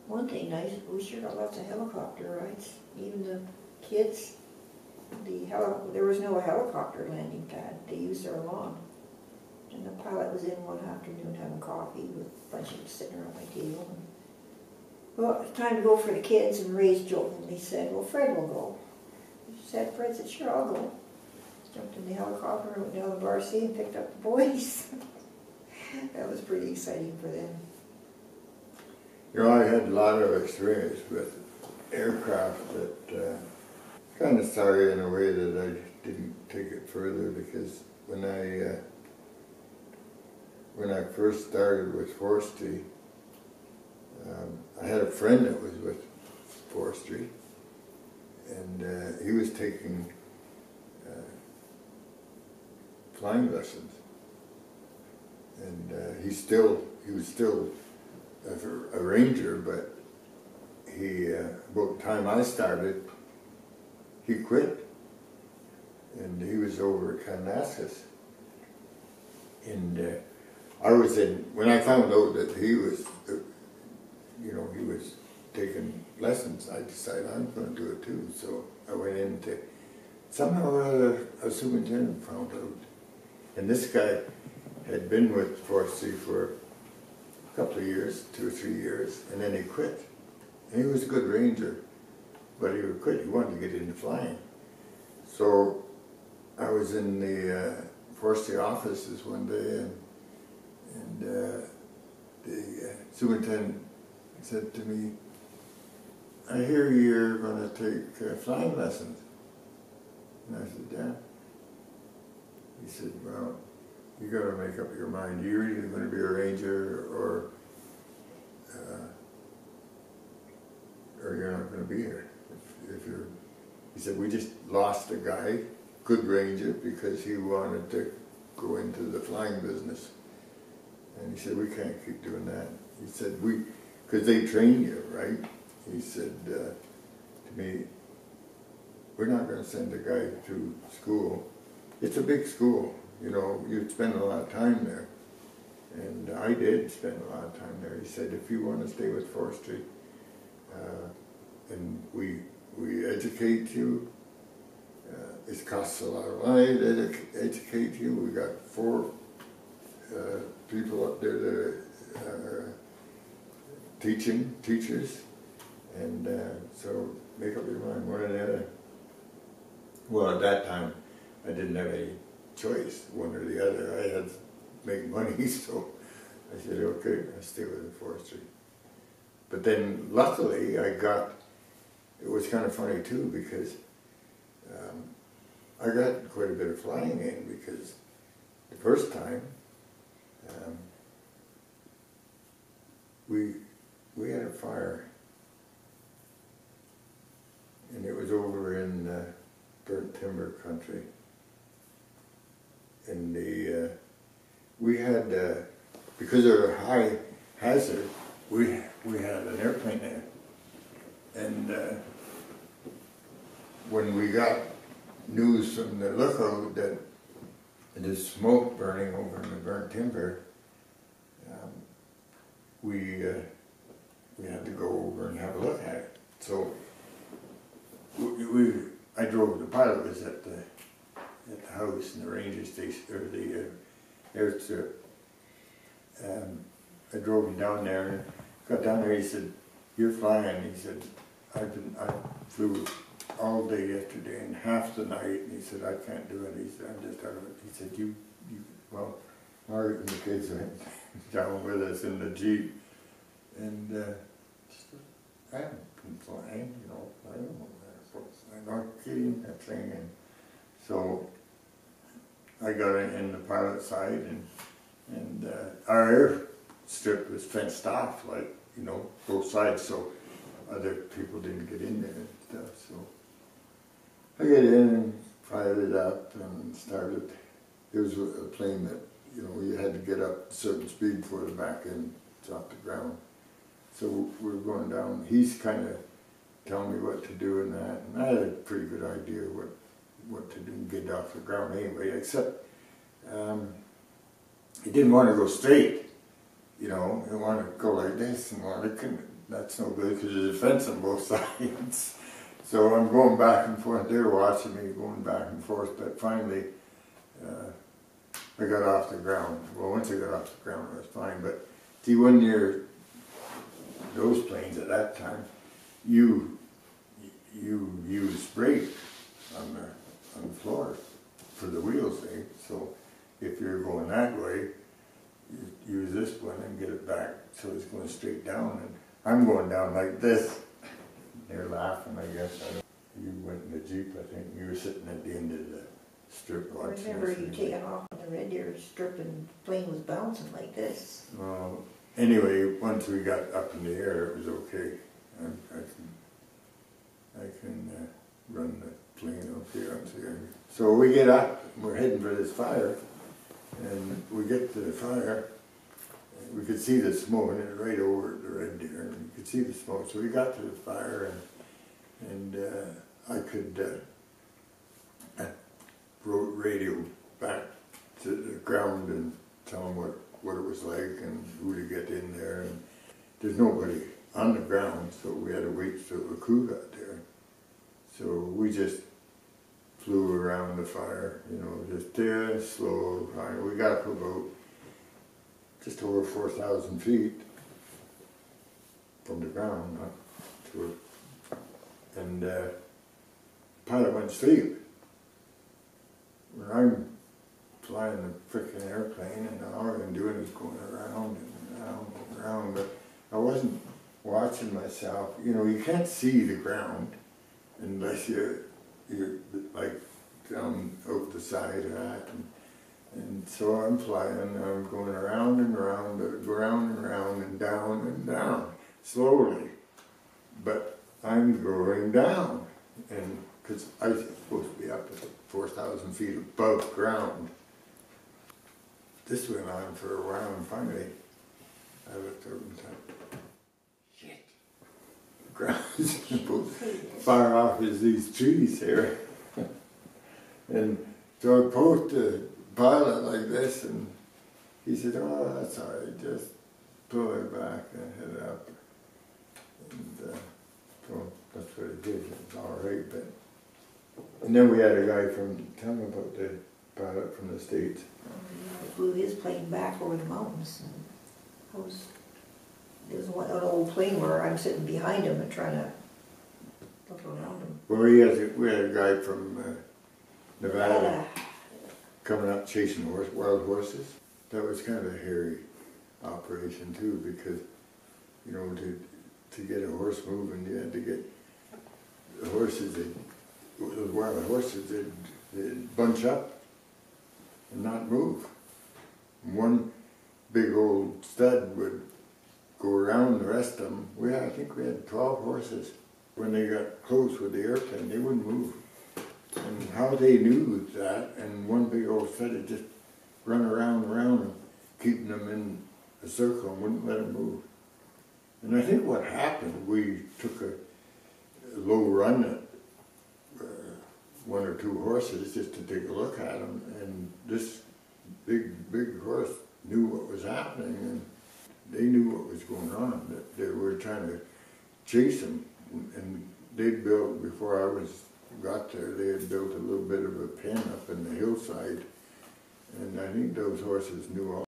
one thing nice, we sure got lots of helicopter rides. Even the kids, there was no helicopter landing pad. They used their lawn. And the pilot was in one afternoon having coffee with a bunch of them sitting around my table. And, well, it's time to go for the kids, and Ray's jokingly said, well, Fred will go. Fred said, sure, I'll go. Jumped in the helicopter and went down the Bar C and picked up the boys. That was pretty exciting for them. You know, I had a lot of experience with aircraft that kind of sorry in a way that I didn't take it further, because when I first started with forestry, I had a friend that was with forestry, and he was taking flying lessons, and he was still a ranger, but about the time I started, he quit, and he was over at Kananaskis, and when I found out that he was, he was taking lessons, I decided I'm going to do it too. So I went into, somehow a superintendent found out. And this guy had been with forestry for a couple of years, 2 or 3 years, and then he quit. And he was a good ranger, but he would quit. He wanted to get into flying. So I was in the forestry offices one day, and the superintendent said to me, I hear you're going to take flying lessons. And I said, yeah. He said, well, you got to make up your mind. You're either going to be a ranger or you're not going to be here. He said, we just lost a guy, good ranger, because he wanted to go into the flying business. And he said, we can't keep doing that. He said, because they train you, right? He said to me, we're not going to send a guy to school. It's a big school, you'd spend a lot of time there. And I did spend a lot of time there. He said, if you want to stay with forestry, and we educate you, it costs a lot of money to educate you. We got 4 people up there that are teachers, and so make up your mind, one or the other. Well, at that time, I didn't have any choice, one or the other. I had to make money, so I said, okay, I'll stay with the forestry. But then, luckily, it was kind of funny too, because I got quite a bit of flying in, because the first time, we had a fire, and it was over in burnt timber country, and we had, because of a high hazard, we had an airplane there, and when we got news from the lookout that there's smoke burning over in the burnt timber, we had to go over and have a look at it. So I drove, the pilot was at the house in the ranger station, or the airstrip. I drove him down there, and got down there. He said, "You're flying." He said, I flew all day yesterday and half the night." And he said, "I can't do it." He said, "I'm just out of it." He said, well, Margaret and the kids went down with us in the Jeep, and I haven't been flying, I don't know that. I'm not kidding, that thing. And so I got in the pilot side, and our airstrip was fenced off, both sides, so other people didn't get in there and stuff. So I get in and fired it up and started. It was a plane that, you had to get up a certain speed before the back end off the ground. So we were going down. He's kind of telling me what to do in that, and I had a pretty good idea what to do and get off the ground anyway, except he didn't want to go straight, he wanted to go like this, and that's no good because there's a fence on both sides. So I'm going back and forth. They're watching me going back and forth, but finally I got off the ground. Well, once I got off the ground, it was fine. But see, when you're those planes at that time, you use brake on the floor for the wheels, eh? So if you're going that way, you use this one and get it back so it's going straight down. And I'm going down like this. They're laughing, I guess. You went in the Jeep, I think. You were sitting at the end of the strip I watching. remember you taking off on the Red Deer strip and the plane was bouncing like this. Well, anyway, once we got up in the air, it was okay. I can run the plane okay once again. So we get up, and we're heading for this fire, and we get to the fire. We could see the smoke, and it was right over the Red Deer, and you could see the smoke. So we got to the fire, and I could radio back to the ground and tell them what it was like and who to get in there. And there's nobody on the ground, so we had to wait till the crew got there. So we just flew around the fire, you know, just slow. We got up about just over 4,000 feet from the ground, not to it. And the pilot went to sleep. When I'm flying the frickin' airplane, and all I'm doing is going around and around and around, but I wasn't watching myself. You know, you can't see the ground unless you're like down out the side of that. And so I'm flying, and I'm going around and around, around and around, and down, slowly. But I'm going down, and because I was supposed to be up at 4,000 feet above ground. This went on for a while, and finally I looked over and thought, shit, the ground's about far off as these trees here. And so I poked the pilot like this, and he said, oh, that's all right, just pull it back and head up. And so that's what it did, it was all right. But and then we had a guy from, tell me about the pilot from the States. He flew his plane back over the mountains. There's an old plane where I'm sitting behind him and trying to look around him. Well, we had a guy from Nevada coming up chasing wild horses. That was kind of a hairy operation too, because, you know, to get a horse moving, you had to get the horses, those wild horses, they'd bunch up and not move. And one big old stud would go around the rest of them. I think we had 12 horses. When they got close with the airplane, they wouldn't move. And how they knew that, and one big old stud would just run around them, keeping them in a circle and wouldn't let them move. And I think what happened, we took a low run at one or two horses just to take a look at them, and this big horse knew what was happening, and they knew what was going on, that they were trying to chase him. And they'd built, before I got there, they had built a little bit of a pen up in the hillside, and I think those horses knew